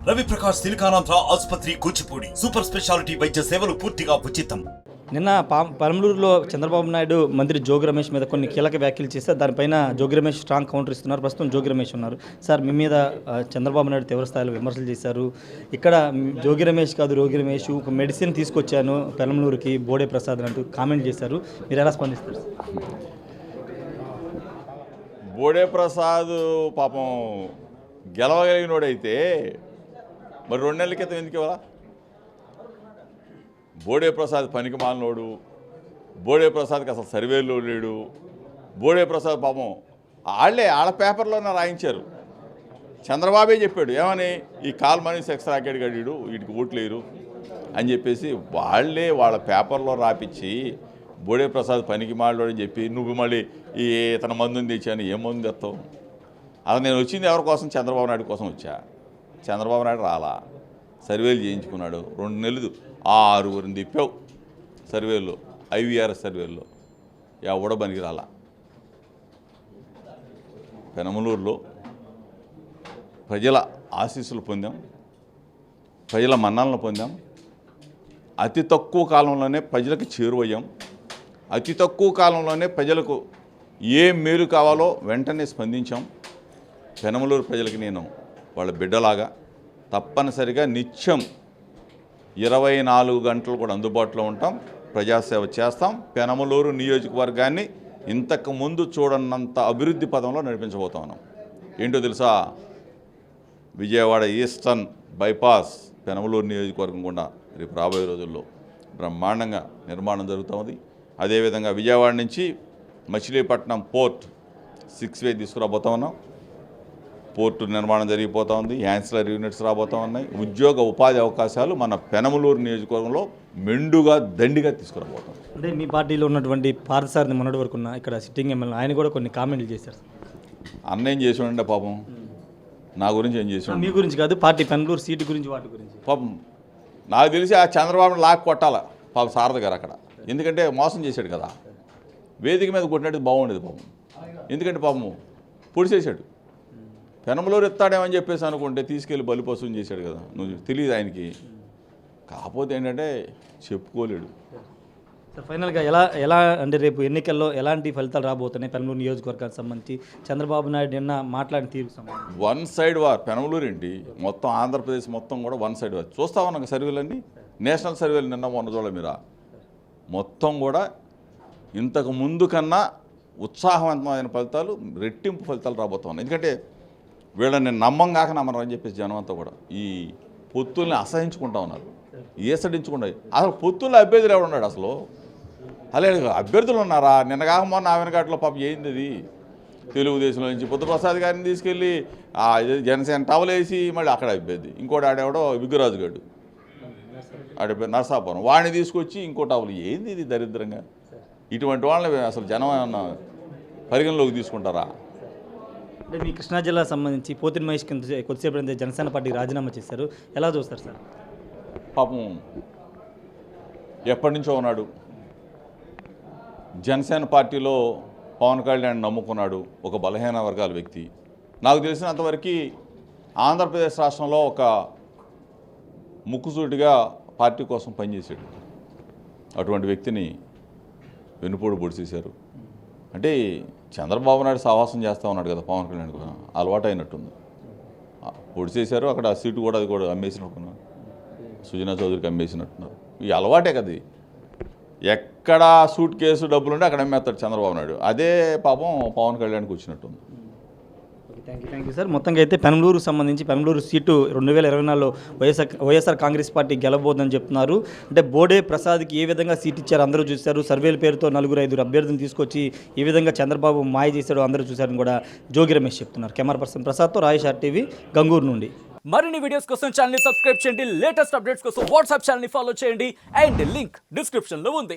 రవి ప్రకాష్ సిలికానాంధ్ర ఆసుపత్రి Kuchipudi super speciality వైద్య సేవలు పూర్తిగా ఉచితం. నిన్న పరమలూరులో చంద్రబాబు నాయుడు మంత్రి జోగి రమేష్ మీద కొన్ని కీలక వ్యాఖ్యలు చేస్తే దానిపైన జోగి రమేష్ స్ట్రాంగ్ కౌంటర్ ఇస్తున్నారు. ప్రస్తుతం జోగి రమేష్ ఉన్నారు. సార్, మీ మీద చంద్రబాబు నాయుడు తీవ్ర స్థాయిలో విమర్శలు చేశారు. ఇక్కడ జోగి రమేష్ కాదు, రోగి రమేష్ ఒక మెడిసిన్ తీసుకొచ్చాను పెరమలూరుకి బోడే ప్రసాద్ అంటూ కామెంట్ చేశారు. మీరు ఎలా స్పందిస్తారు? బోడే ప్రసాద్ పాపం గెలవగలిగినోడైతే మరి 2 నెలల క్రితం ఎందుకు ఇవ్వాలా? బోడే ప్రసాద్ పనికి మాలినోడు, బోడే ప్రసాద్కి అసలు సర్వేలో లేడు. బోడే ప్రసాద్ పాపం వాళ్ళ పేపర్లోనే రాయించారు. చంద్రబాబే చెప్పాడు ఏమని, ఈ కాల్ మనీ సెక్స్ రాకెట్ గడిడు వీటికి ఓట్లు లేరు అని చెప్పేసి వాళ్ళ పేపర్లో రాపిచ్చి బోడే ప్రసాద్ పనికి మాలినోడు అని చెప్పి నువ్వు మళ్ళీ ఈ ఇతని మందుని తెచ్చాను. ఏం మందు తెస్తావు? అలా నేను వచ్చింది ఎవరి కోసం? చంద్రబాబు నాయుడు కోసం వచ్చా. చంద్రబాబు నాయుడు రాలా, సర్వేలు చేయించుకున్నాడు. 2 నెలలు 6 తిప్పావు సర్వేల్లో, IVRS సర్వేల్లో. ఎవడ పనికి రాలా. పెనమలూరులో ప్రజల ఆశీస్సులు పొందాం, ప్రజల మన్ననలు పొందాం. అతి తక్కువ కాలంలోనే ప్రజలకు చేరువయ్యాం. అతి తక్కువ కాలంలోనే ప్రజలకు ఏ మేలు కావాలో వెంటనే స్పందించాం. పెనమలూరు ప్రజలకి నేను వాళ్ళ బిడ్డలాగా తప్పనిసరిగా నిత్యం 24 గంటలు కూడా అందుబాటులో ఉంటాం, ప్రజాసేవ చేస్తాం. పెనమలూరు నియోజకవర్గాన్ని ఇంతకు ముందు చూడనంత అభివృద్ధి పదంలో నడిపించబోతా ఉన్నాం. ఏంటో తెలుసా? విజయవాడ ఈస్టర్న్ బైపాస్ పెనమలూరు నియోజకవర్గం కూడా రేపు రాబోయే రోజుల్లో బ్రహ్మాండంగా నిర్మాణం జరుగుతుంది. అదేవిధంగా విజయవాడ నుంచి మచిలీపట్నం పోర్ట్ 6 వే తీసుకురాబోతా ఉన్నాం. పోర్టు నిర్మాణం జరిగిపోతూ ఉంది. యాన్సిలరీ యూనిట్స్ రాబోతూ ఉన్నాయి. ఉద్యోగ ఉపాధి అవకాశాలు మన పెనమలూరు నియోజకవర్గంలో మెండుగా దండిగా తీసుకురాబోతాం. అంటే మీ పార్టీలో ఉన్నటువంటి పార్థసారథి మొన్నటి వరకు ఉన్న ఇక్కడ సిట్టింగ్ ఎమ్మెల్యే ఆయన కూడా కొన్ని కామెంట్లు చేశారు. అన్న ఏం చేసి ఉండే పాపం? నా గురించి ఏం చేసి? మీ గురించి కాదు, పార్టీ పెనమలూరు సీటు గురించి, వాటి గురించి. పాపం నాకు తెలిసి ఆ చంద్రబాబుని లాక్ కొట్టాల పాపం సారథి గారు అక్కడ. ఎందుకంటే మోసం చేశాడు కదా. వేదిక మీద కొట్టినట్టు బాగుండేది పాపం. ఎందుకంటే పాపం పొడిచేశాడు. పెనమలూరు ఎత్తాడేమని చెప్పేసి అనుకుంటే తీసుకెళ్ళి బలిపశువుని చేశాడు కదా. నువ్వు తెలియదు ఆయనకి. కాకపోతే ఏంటంటే చెప్పుకోలేడు. సార్, ఫైనల్గా ఎలా అంటే రేపు ఎన్నికల్లో ఎలాంటి ఫలితాలు రాబోతున్నాయి పెనమలూరు నియోజకవర్గానికి సంబంధించి? చంద్రబాబు నాయుడు నిన్న మాట్లాడిన తీరుకు సంబంధించి 1 సైడ్ వార్. పెనమలూరు ఏంటి, మొత్తం ఆంధ్రప్రదేశ్ మొత్తం కూడా 1 సైడ్ వార్. చూస్తా ఉన్నాక సర్వేలన్నీ, నేషనల్ సర్వేలు నిన్న మొన్న చూడాలి మీరా. మొత్తం కూడా ఇంతకు ముందు కన్నా ఉత్సాహవంతమైన ఫలితాలు, రెట్టింపు ఫలితాలు రాబోతా ఉన్నాయి. ఎందుకంటే వీళ్ళని నమ్మం కాక నమ్మరు అని చెప్పేసి జనం అంతా కూడా ఈ పొత్తుల్ని అసహించుకుంటా ఉన్నారు, ఏసడించుకుంటాయి. అసలు పొత్తుల్లో అభ్యర్థులు ఎవడున్నాడు అసలు? అలాగే అభ్యర్థులు ఉన్నారా? నిన్న కాక మొన్న ఆవినఘాట్లో పాపం ఏంది అది, తెలుగుదేశంలో నుంచి బుద్ధప్రసాద్ గారిని తీసుకెళ్ళి జనసేన టవల్ వేసి మళ్ళీ అక్కడ అభ్యర్థి. ఇంకోటి ఆడేవాడో విగ్గురాజు గారు ఆడ నరసాపురం, వాడిని తీసుకొచ్చి ఇంకో టవల్. ఏంది ఇది దరిద్రంగా? ఇటువంటి వాళ్ళని అసలు జనం ఏమన్నా పరిగణలోకి తీసుకుంటారా? అంటే మీ కృష్ణా జిల్లా సంబంధించి పోతిన మహేష్ కొద్దిసేపు జనసేన పార్టీకి రాజీనామా చేశారు. ఎలా చూస్తారు సార్? పాపం ఎప్పటి నుంచో ఉన్నాడు జనసేన పార్టీలో. పవన్ కళ్యాణ్ నమ్ముకున్నాడు, ఒక బలహీన వర్గాల వ్యక్తి. నాకు తెలిసినంతవరకు ఆంధ్రప్రదేశ్ రాష్ట్రంలో ఒక ముక్కుసూటిగా పార్టీ కోసం పనిచేశాడు. అటువంటి వ్యక్తిని వెన్నుపోటు పొడిచేశారు. అంటే చంద్రబాబు నాయుడు సావాసం చేస్తూ ఉన్నాడు కదా పవన్ కళ్యాణ్ కూడా, అలవాటు అయినట్టుంది. పొడిచేశారు. అక్కడ సీటు కూడా అది కూడా అమ్మేసినట్టున్నారు, సుజనా చౌదరికి అమ్మేసినట్టున్నారు. ఈ అలవాటే కదా. ఎక్కడ సూట్ కేసు డబ్బులుంటే అక్కడ అమ్మేస్తాడు చంద్రబాబు నాయుడు. అదే పాపం పవన్ కళ్యాణ్కి వచ్చినట్టుంది. Thank you sir. మొత్తంగా అయితే పెనమలూరుకు సంబంధించి పెనమలూరు సీటు 2024లో వైఎస్ఆర్ కాంగ్రెస్ పార్టీ గెలబోదని చెప్తున్నారు. అంటే బోడే ప్రసాద్కి ఏ విధంగా సీట్ ఇచ్చారు అందరూ చూశారు. సర్వేల పేరుతో 4-5 అభ్యర్థులను తీసుకొచ్చి ఏ విధంగా చంద్రబాబు మాయ చేశాడో అందరూ చూశారని కూడా జోగి రమేష్ చెప్తున్నారు. Camera person ప్రసాద్తో Rayesh RTV Gangur నుండి. మరిన్ని వీడియోస్ కోసం ఛానల్ ని సబ్స్క్రైబ్ చేయండి. లేటెస్ట్ అప్డేట్స్ కోసం వాట్సాప్ ఛానల్ ని ఫాలో చేయండి. అండ్ లింక్ డిస్క్రిప్షన్ లో ఉంది.